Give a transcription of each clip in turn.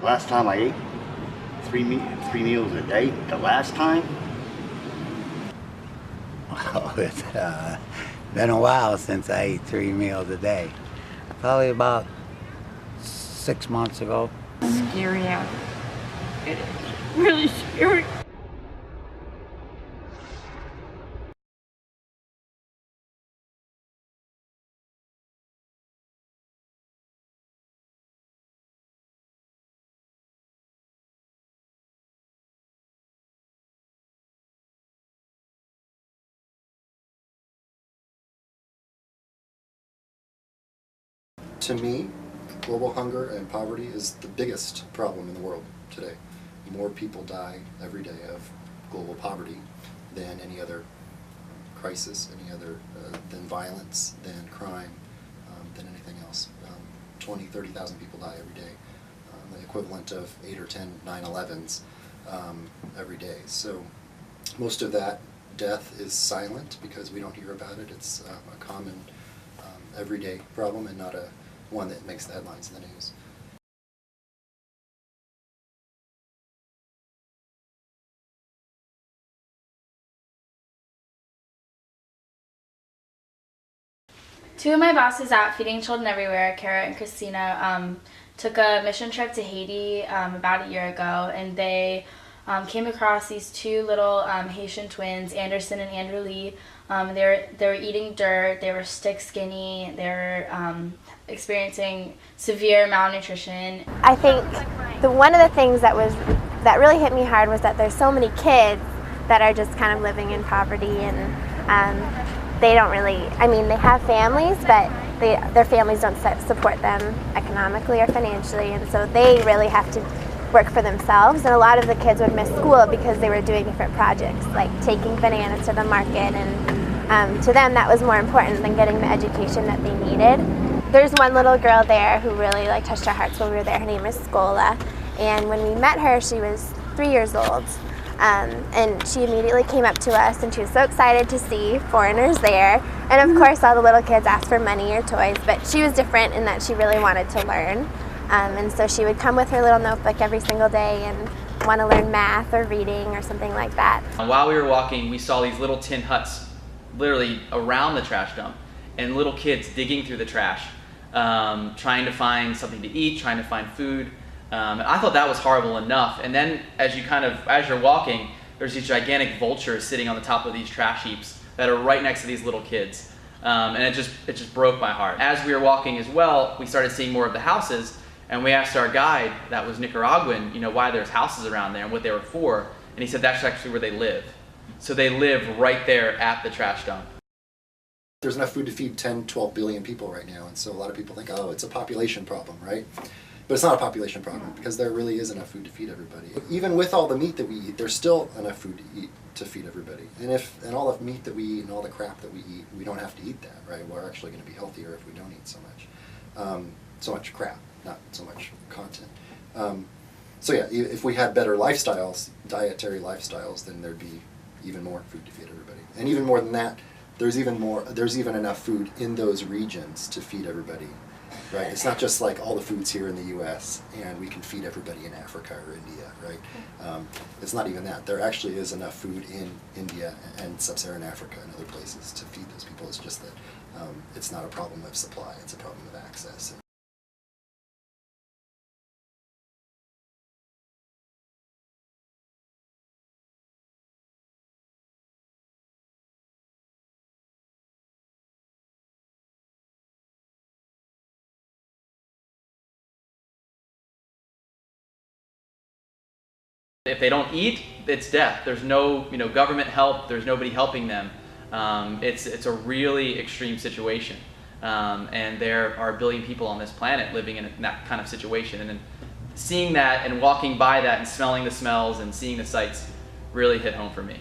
Last time I ate three meals a day. The last time? Oh, it's been a while since I ate 3 meals a day. Probably about 6 months ago. Scary out. It is really scary. To me, global hunger and poverty is the biggest problem in the world today. More people die every day of global poverty than any other crisis, than violence, than crime, than anything else. 20, 30,000 people die every day, the equivalent of 8 or 10 9/11s every day. So most of that death is silent because we don't hear about it. It's a common everyday problem and not a one that makes the headlines in the news. Two of my bosses at Feeding Children Everywhere, Kara and Christina, took a mission trip to Haiti about a year ago, and they came across these two little Haitian twins, Anderson and Andrew Lee. They were eating dirt. They were stick skinny. They were experiencing severe malnutrition. I think one of the things that really hit me hard was that there's so many kids that are just kind of living in poverty, and they don't really, I mean, they have families, but their families don't support them economically or financially, and so they really have to work for themselves. And a lot of the kids would miss school because they were doing different projects, like taking bananas to the market, and to them that was more important than getting the education that they needed. There's one little girl there who really touched our hearts when we were there. Her name is Scola, and when we met her, she was 3 years old. And she immediately came up to us, and she was so excited to see foreigners there. And of course all the little kids asked for money or toys, but she was different in that she really wanted to learn. And so she would come with her little notebook every single day and want to learn math or reading or something like that. While we were walking, we saw these little tin huts literally around the trash dump, and little kids digging through the trash, trying to find something to eat, trying to find food. I thought that was horrible enough. And then as you're walking, there's these gigantic vultures sitting on the top of these trash heaps that are right next to these little kids. And it just broke my heart. As we were walking as well, we started seeing more of the houses, and we asked our guide, that was Nicaraguan, why there's houses around there and what they were for. And he said that's actually where they live. So they live right there at the trash dump. There's enough food to feed 10, 12 billion people right now, and so a lot of people think, oh, it's a population problem, right? But it's not a population problem because there really is enough food to feed everybody. Even with all the meat that we eat, there's still enough food to eat to feed everybody. And all the meat that we eat and all the crap that we eat, we don't have to eat that, right? We're actually going to be healthier if we don't eat so much crap, not so much content. So yeah, if we had better lifestyles, dietary lifestyles, then there'd be even more food to feed everybody. And even more than that, there's even enough food in those regions to feed everybody. Right, it's not just like all the food's here in the U.S. and we can feed everybody in Africa or India, right? It's not even that. There actually is enough food in India and sub-Saharan Africa and other places to feed those people. It's just that it's not a problem of supply; it's a problem of access. If they don't eat, it's death. There's no government help. There's nobody helping them. It's a really extreme situation, and there are a billion people on this planet living in that kind of situation. And then seeing that and walking by that and smelling the smells and seeing the sights really hit home for me.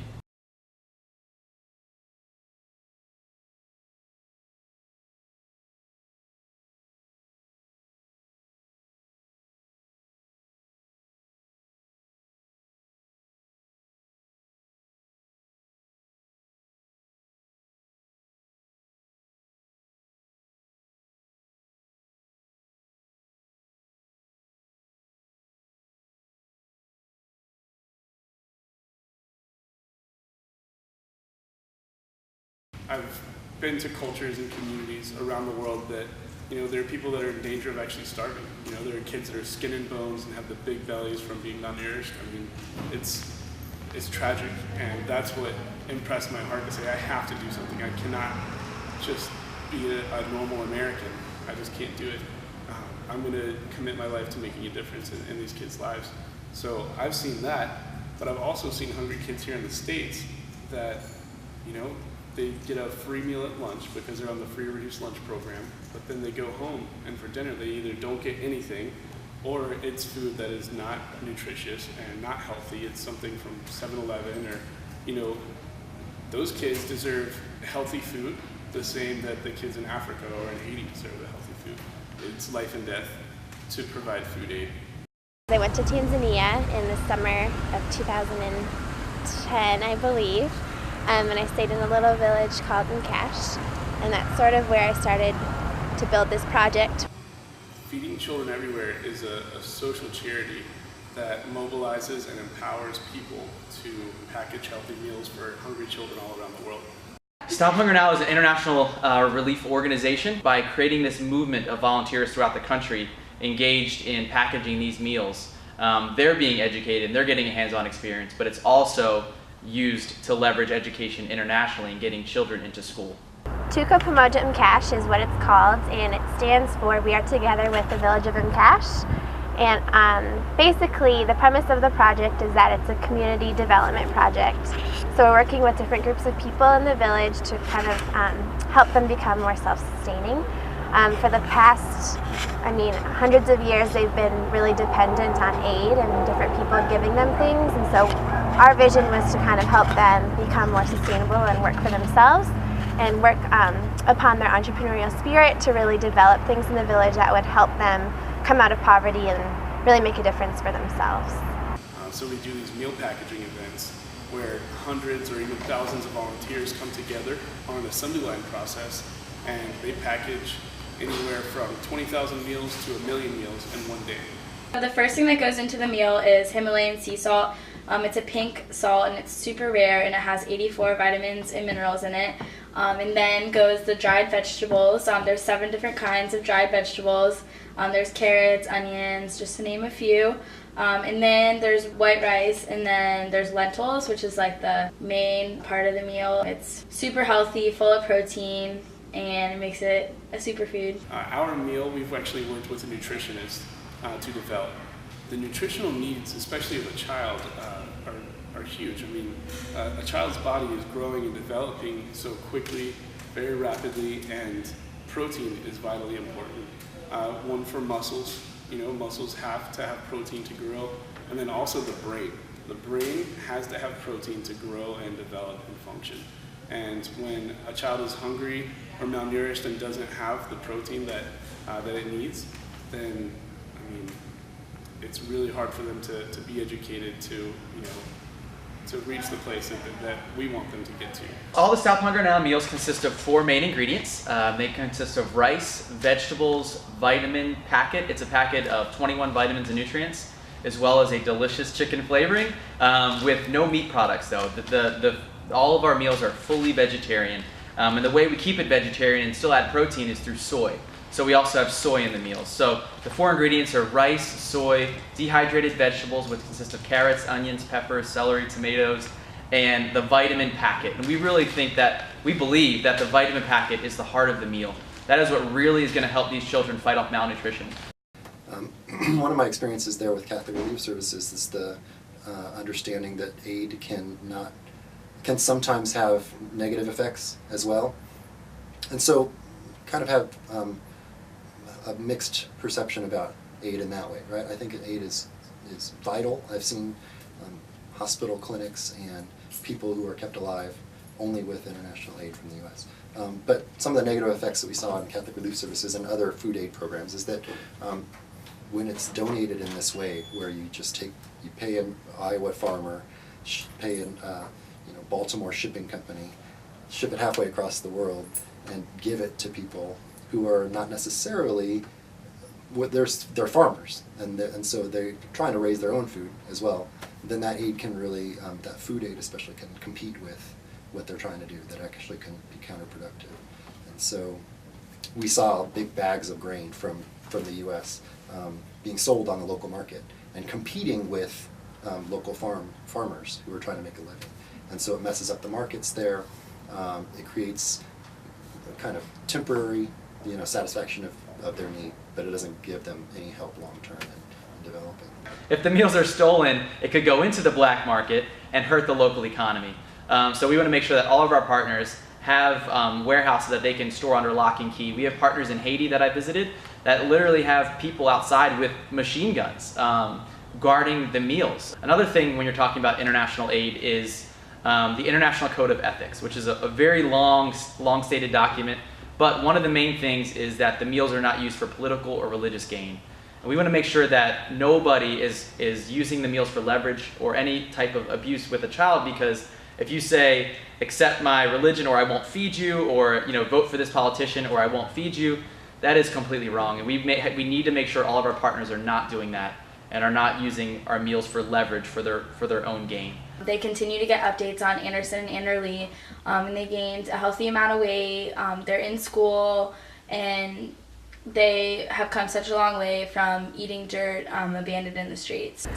I've been to cultures and communities around the world that, there are people that are in danger of actually starving. There are kids that are skin and bones and have the big bellies from being malnourished. I mean, it's tragic, and that's what impressed my heart to say I have to do something. I cannot just be a normal American. I just can't do it. I'm going to commit my life to making a difference in these kids' lives. So I've seen that, but I've also seen hungry kids here in the States that, they get a free meal at lunch because they're on the free reduced lunch program, but then they go home and for dinner they either don't get anything or it's food that is not nutritious and not healthy. It's something from 7-Eleven or, those kids deserve healthy food the same that the kids in Africa or in Haiti deserve the healthy food. It's life and death to provide food aid. I went to Tanzania in the summer of 2010, I believe, and I stayed in a little village called Mkash, and that's sort of where I started to build this project. Feeding Children Everywhere is a social charity that mobilizes and empowers people to package healthy meals for hungry children all around the world. Stop Hunger Now is an international relief organization. By creating this movement of volunteers throughout the country engaged in packaging these meals, they're being educated, they're getting a hands-on experience, but it's also used to leverage education internationally and getting children into school. Tuka Pamoja Mkash is what it's called, and it stands for We Are Together with the Village of Mkash. And basically the premise of the project is that it's a community development project. So we're working with different groups of people in the village to kind of help them become more self-sustaining. For the past, hundreds of years they've been really dependent on aid and different people giving them things, and so our vision was to kind of help them become more sustainable and work for themselves and work upon their entrepreneurial spirit to really develop things in the village that would help them come out of poverty and really make a difference for themselves. So we do these meal packaging events where hundreds or even thousands of volunteers come together on an assembly line process, and they package anywhere from 20,000 meals to 1 million meals in one day. The first thing that goes into the meal is Himalayan sea salt. It's a pink salt and it's super rare and it has 84 vitamins and minerals in it. And then goes the dried vegetables. There's 7 different kinds of dried vegetables. There's carrots, onions, just to name a few. And then there's white rice, and then there's lentils, which is like the main part of the meal. It's super healthy, full of protein, and it makes it a superfood. Our meal, we've actually worked with a nutritionist to develop. The nutritional needs, especially of a child, are huge. A child's body is growing and developing so quickly, very rapidly, and protein is vitally important. One for muscles, muscles have to have protein to grow, and then also the brain. The brain has to have protein to grow and develop and function. And when a child is hungry or malnourished and doesn't have the protein that it needs, then it's really hard for them to be educated to reach the place that we want them to get to. All the Stop Hunger Now meals consist of 4 main ingredients. They consist of rice, vegetables, vitamin packet. It's a packet of 21 vitamins and nutrients, as well as a delicious chicken flavoring with no meat products though. All of our meals are fully vegetarian. And the way we keep it vegetarian and still add protein is through soy. So we also have soy in the meals. So the 4 ingredients are rice, soy, dehydrated vegetables, which consist of carrots, onions, peppers, celery, tomatoes, and the vitamin packet. And we believe that the vitamin packet is the heart of the meal. That is what really is going to help these children fight off malnutrition. One of my experiences there with Catholic Relief Services is the understanding that aid can sometimes have negative effects as well. And so kind of have a mixed perception about aid in that way, right? I think aid is vital. I've seen hospital clinics and people who are kept alive only with international aid from the U.S. But some of the negative effects that we saw in Catholic Relief Services and other food aid programs is that when it's donated in this way, where you pay an Iowa farmer, pay an Baltimore shipping company, ship it halfway across the world, and give it to people who are not necessarily, they're farmers, and so they're trying to raise their own food as well. Then that aid can really, that food aid especially, can compete with what they're trying to do that actually can be counterproductive. And so we saw big bags of grain from the U.S. Being sold on the local market and competing with local farmers who are trying to make a living. And so it messes up the markets there. It creates a kind of temporary, satisfaction of their need, but it doesn't give them any help long term in developing. If the meals are stolen, it could go into the black market and hurt the local economy. So we want to make sure that all of our partners have warehouses that they can store under lock and key. We have partners in Haiti that I visited that literally have people outside with machine guns guarding the meals. Another thing when you're talking about international aid is the International Code of Ethics, which is a very long stated document. But one of the main things is that the meals are not used for political or religious gain. And we want to make sure that nobody is using the meals for leverage or any type of abuse with a child, because if you say, accept my religion or I won't feed you, or vote for this politician or I won't feed you, that is completely wrong. And we need to make sure all of our partners are not doing that and are not using our meals for leverage for their own gain. They continue to get updates on Anderson and Anderlee, and they gained a healthy amount of weight. They're in school, and they have come such a long way from eating dirt abandoned in the streets.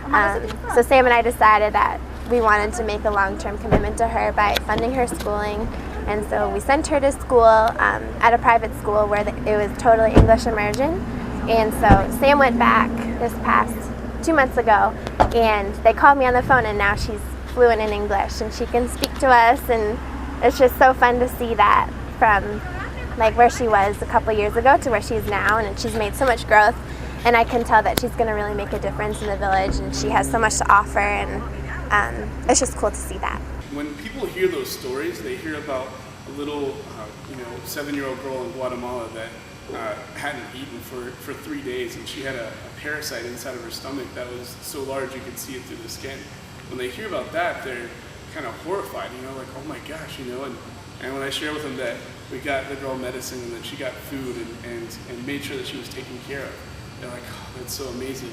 So Sam and I decided that we wanted to make a long-term commitment to her by funding her schooling. And so we sent her to school at a private school where it was totally English immersion. And so Sam went back this past 2 months ago, and they called me on the phone, and now she's fluent in English and she can speak to us, and it's just so fun to see that from like where she was a couple years ago to where she is now, and she's made so much growth, and I can tell that she's going to really make a difference in the village, and she has so much to offer, and it's just cool to see that. When people hear those stories, they hear about a little 7-year-old girl in Guatemala that hadn't eaten for 3 days, and she had a parasite inside of her stomach that was so large you could see it through the skin. When they hear about that, they're kind of horrified, like, oh my gosh, and when I share with them that we got the girl medicine and that she got food and made sure that she was taken care of, they're like, oh, that's so amazing,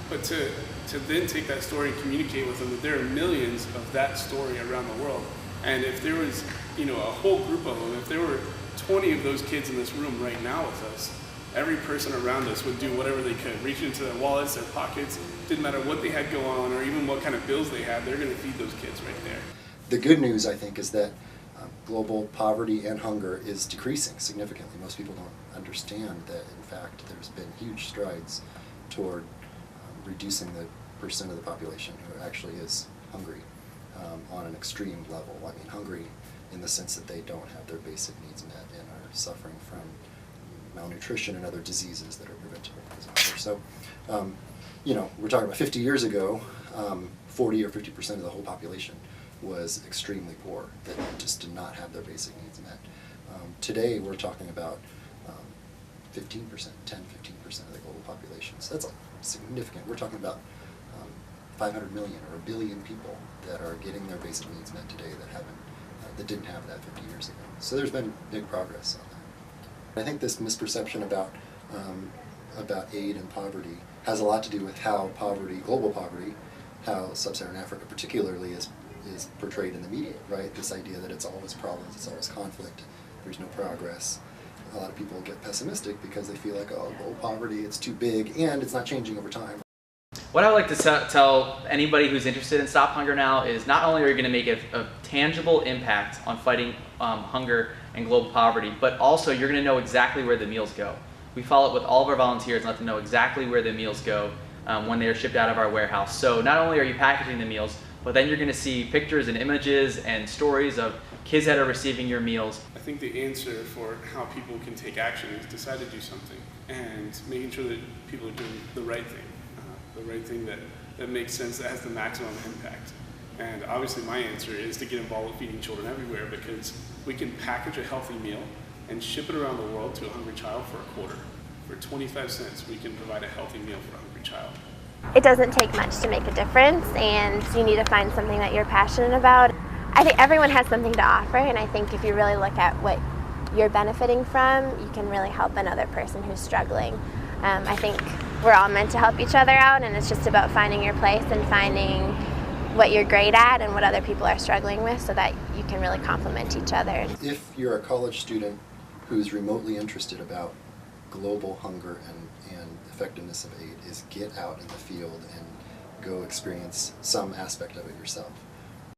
But to then take that story and communicate with them that there are millions of that story around the world, and if there was, a whole group of them, if there were 20 of those kids in this room right now with us, every person around us would do whatever they could, reach into their wallets, their pockets, didn't matter what they had going on or even what kind of bills they had, they're going to feed those kids right there. The good news, I think, is that global poverty and hunger is decreasing significantly. Most people don't understand that, in fact, there's been huge strides toward reducing the percent of the population who actually is hungry on an extreme level. I mean, hungry in the sense that they don't have their basic needs met and are suffering from malnutrition and other diseases that are preventable because of hunger. So, we're talking about 50 years ago, 40 or 50% of the whole population was extremely poor, that just did not have their basic needs met. Today, we're talking about 15%, 10-15% of the global population. So that's significant. We're talking about 500 million or 1 billion people that are getting their basic needs met today that didn't have that 50 years ago. So there's been big progress on that. I think this misperception about aid and poverty has a lot to do with how global poverty, how sub-Saharan Africa particularly is portrayed in the media, right? This idea that it's always problems, it's always conflict, there's no progress. A lot of people get pessimistic because they feel like, oh, global poverty, it's too big, and it's not changing over time. What I would like to tell anybody who's interested in Stop Hunger Now is not only are you going to make a tangible impact on fighting hunger and global poverty, but also you're going to know exactly where the meals go. We follow up with all of our volunteers and let them know exactly where the meals go when they are shipped out of our warehouse. So not only are you packaging the meals, but then you're going to see pictures and images and stories of kids that are receiving your meals. I think the answer for how people can take action is decide to do something and making sure that people are doing the right thing that makes sense, that has the maximum impact. And obviously my answer is to get involved with Feeding Children Everywhere, because we can package a healthy meal and ship it around the world to a hungry child for a $0.25. For 25 cents, we can provide a healthy meal for a hungry child. It doesn't take much to make a difference, and you need to find something that you're passionate about. I think everyone has something to offer, and I think if you really look at what you're benefiting from, you can really help another person who's struggling. I think we're all meant to help each other out, and it's just about finding your place and finding what you're great at and what other people are struggling with, so that you can really complement each other. If you're a college student who's remotely interested about global hunger and effectiveness of aid, is get out in the field and go experience some aspect of it yourself.